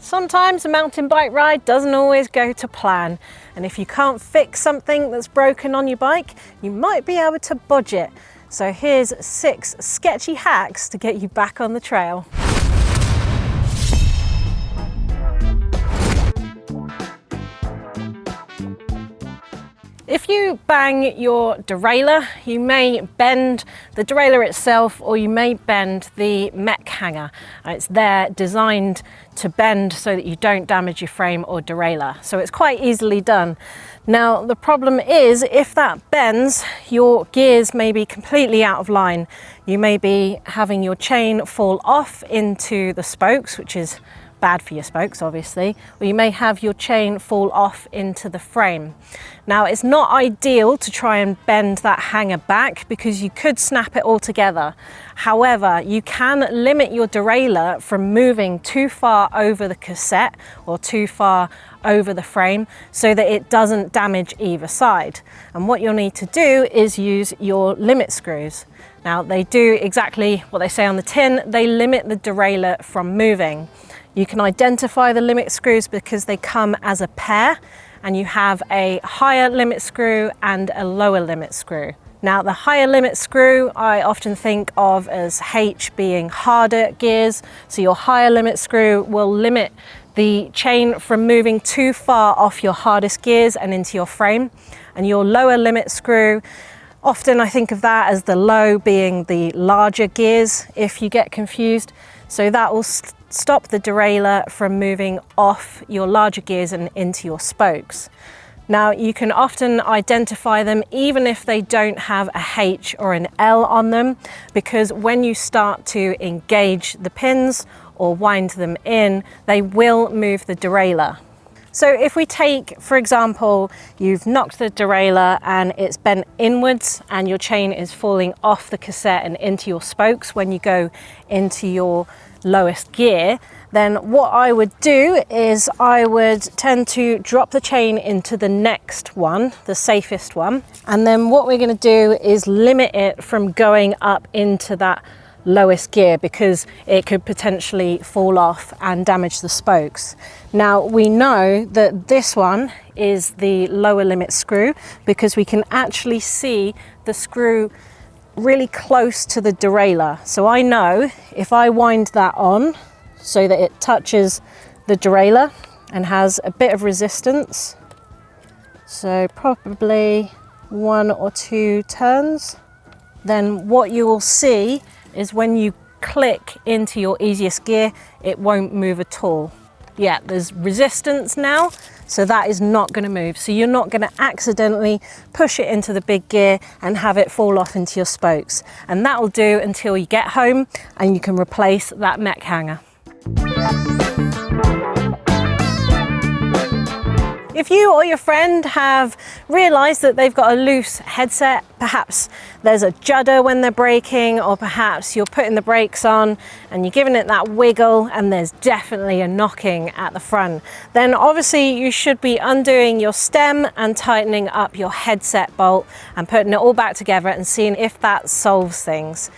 Sometimes a mountain bike ride doesn't always go to plan, and if you can't fix something that's broken on your bike, you might be able to bodge it. So here's 6 sketchy hacks to get you back on the trail. If you bang your derailleur, you may bend the derailleur itself, or you may bend the Mech hanger. It's there designed to bend so that you don't damage your frame or derailleur. So it's quite easily done. Now the problem is, if that bends, your gears may be completely out of line. You may be having your chain fall off into the spokes, which is bad for your spokes obviously, or you may have your chain fall off into the frame. Now it's not ideal to try and bend that hanger back because you could snap it all together. However, you can limit your derailleur from moving too far over the cassette or too far over the frame so that it doesn't damage either side. And what you'll need to do is use your limit screws. Now they do exactly what they say on the tin. They limit the derailleur from moving. You can identify the limit screws because they come as a pair, and you have a higher limit screw and a lower limit screw. Now the higher limit screw I often think of as H being harder gears. So your higher limit screw will limit the chain from moving too far off your hardest gears and into your frame. And your lower limit screw, often I think of that as the low being the larger gears if you get confused. So that will stop the derailleur from moving off your larger gears and into your spokes. Now you can often identify them even if they don't have a H or an L on them, because when you start to engage the pins or wind them in, they will move the derailleur. So if we take, for example, you've knocked the derailleur and it's bent inwards and your chain is falling off the cassette and into your spokes when you go into your lowest gear, then what I would do is I would tend to drop the chain into the next one, the safest one. And then what we're going to do is limit it from going up into that lowest gear because it could potentially fall off and damage the spokes. Now we know that this one is the lower limit screw because we can actually see the screw really close to the derailleur. So I know if I wind that on so that it touches the derailleur and has a bit of resistance, so probably 1 or 2 turns, then what you will see is when you click into your easiest gear, it won't move at all. Yeah, there's resistance now, so that is not going to move. So you're not going to accidentally push it into the big gear and have it fall off into your spokes. And that will do until you get home and you can replace that Mech hanger. If you or your friend have realized that they've got a loose headset, perhaps there's a judder when they're braking, or perhaps you're putting the brakes on and you're giving it that wiggle and there's definitely a knocking at the front, then obviously you should be undoing your stem and tightening up your headset bolt and putting it all back together and seeing if that solves things.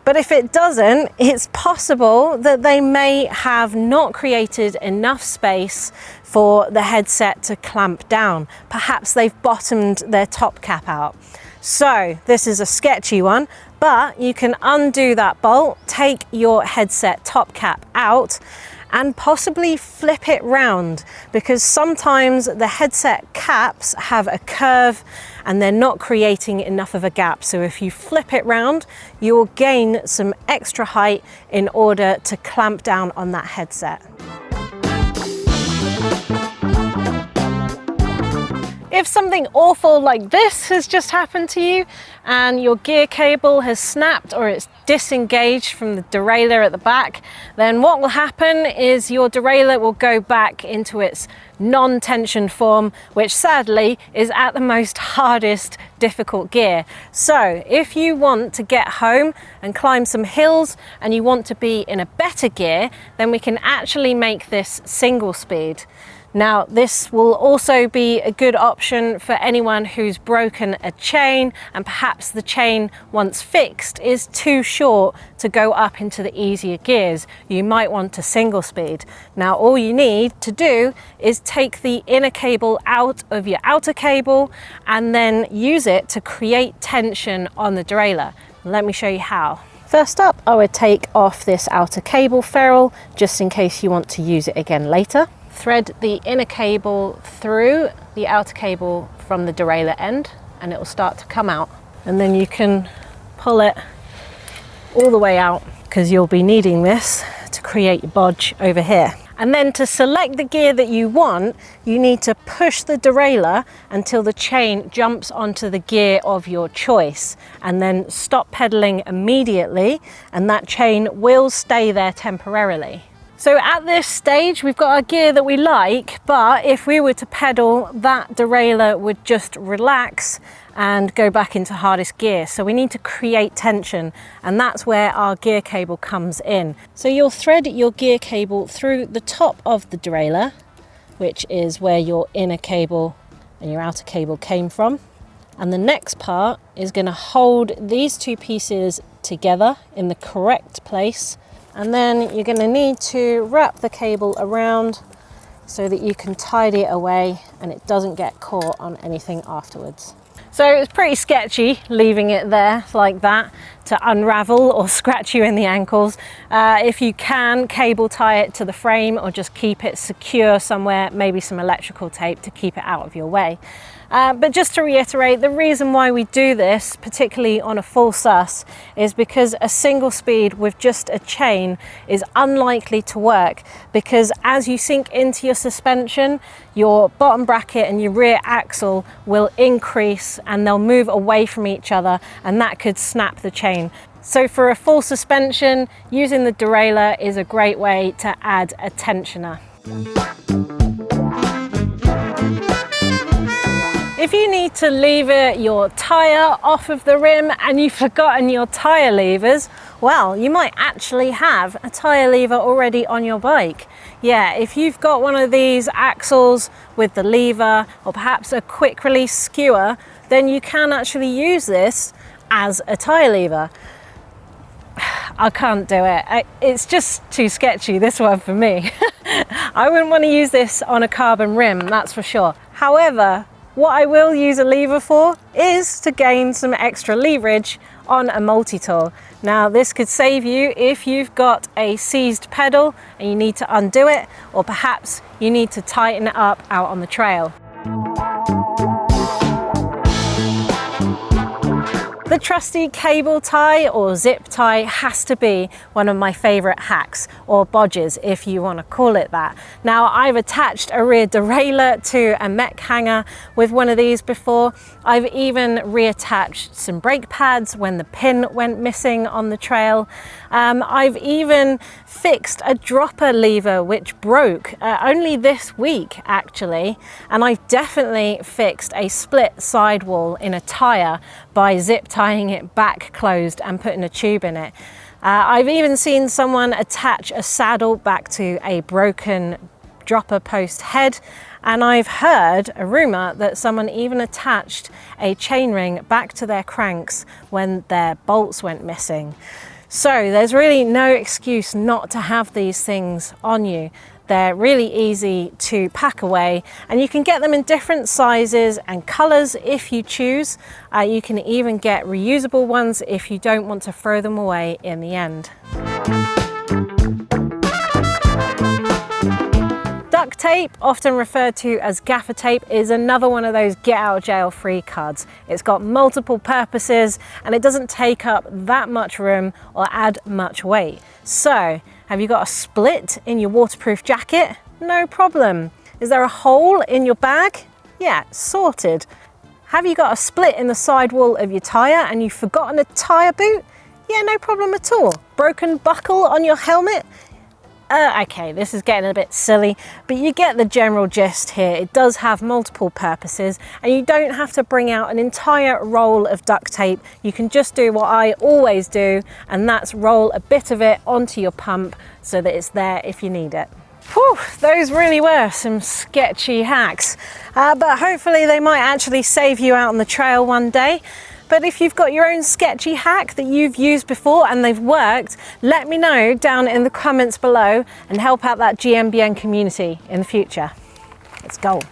But if it doesn't, it's possible that they may have not created enough space for the headset to clamp down. Perhaps they've bottomed their top cap out. So this is a sketchy one, but you can undo that bolt, take your headset top cap out, and possibly flip it round, because sometimes the headset caps have a curve and they're not creating enough of a gap. So if you flip it round, you will gain some extra height in order to clamp down on that headset. If something awful like this has just happened to you and your gear cable has snapped or it's disengaged from the derailleur at the back, then what will happen is your derailleur will go back into its non-tension form, which sadly is at the most hardest difficult gear. So if you want to get home and climb some hills and you want to be in a better gear, then we can actually make this single speed. Now, this will also be a good option for anyone who's broken a chain and perhaps the chain, once fixed, is too short to go up into the easier gears. You might want a single speed. Now, all you need to do is take the inner cable out of your outer cable and then use it to create tension on the derailleur. Let me show you how. First up, I would take off this outer cable ferrule just in case you want to use it again later. Thread the inner cable through the outer cable from the derailleur end and it will start to come out, and then you can pull it all the way out because you'll be needing this to create your bodge over here. And then to select the gear that you want, you need to push the derailleur until the chain jumps onto the gear of your choice, and then stop pedaling immediately, and that chain will stay there temporarily. So at this stage, we've got our gear that we like, but if we were to pedal, that derailleur would just relax and go back into hardest gear. So we need to create tension, and that's where our gear cable comes in. So you'll thread your gear cable through the top of the derailleur, which is where your inner cable and your outer cable came from. And the next part is going to hold these two pieces together in the correct place. And then you're going to need to wrap the cable around so that you can tidy it away and it doesn't get caught on anything afterwards. So it's pretty sketchy leaving it there like that to unravel or scratch you in the ankles. If you can, cable tie it to the frame or just keep it secure somewhere, maybe some electrical tape to keep it out of your way. But just to reiterate, the reason why we do this, particularly on a full sus, is because a single speed with just a chain is unlikely to work, because as you sink into your suspension, your bottom bracket and your rear axle will increase and they'll move away from each other, and that could snap the chain. So for a full suspension, using the derailleur is a great way to add a tensioner. If you need to lever your tyre off of the rim and you've forgotten your tyre levers, well, you might actually have a tyre lever already on your bike. Yeah, if you've got one of these axles with the lever or perhaps a quick release skewer, then you can actually use this as a tyre lever. I can't do it. It's just too sketchy, this one for me. I wouldn't want to use this on a carbon rim, that's for sure. However, what I will use a lever for is to gain some extra leverage on a multi-tool. Now, this could save you if you've got a seized pedal and you need to undo it, or perhaps you need to tighten it up out on the trail. The trusty cable tie or zip tie has to be one of my favorite hacks, or bodges if you want to call it that. Now, I've attached a rear derailleur to a Mech hanger with one of these before. I've even reattached some brake pads when the pin went missing on the trail. I've even fixed a dropper lever which broke only this week actually, and I've definitely fixed a split sidewall in a tyre by zip tying it back closed and putting a tube in it. I've even seen someone attach a saddle back to a broken dropper post head, and I've heard a rumour that someone even attached a chainring back to their cranks when their bolts went missing. So there's really no excuse not to have these things on you. They're really easy to pack away, and you can get them in different sizes and colours if you choose. You can even get reusable ones if you don't want to throw them away in the end. Duct tape, often referred to as gaffer tape, is another one of those get out of jail free cards. It's got multiple purposes and it doesn't take up that much room or add much weight. So, have you got a split in your waterproof jacket? No problem. Is there a hole in your bag? Yeah, sorted. Have you got a split in the sidewall of your tyre and you've forgotten a tyre boot? Yeah, no problem at all. Broken buckle on your helmet? Okay, this is getting a bit silly, but you get the general gist here. It does have multiple purposes, and you don't have to bring out an entire roll of duct tape. You can just do what I always do, and that's roll a bit of it onto your pump so that it's there if you need it. Whew, those really were some sketchy hacks, but hopefully they might actually save you out on the trail one day. But if you've got your own sketchy hack that you've used before and they've worked, let me know down in the comments below and help out that GMBN community in the future. Let's go.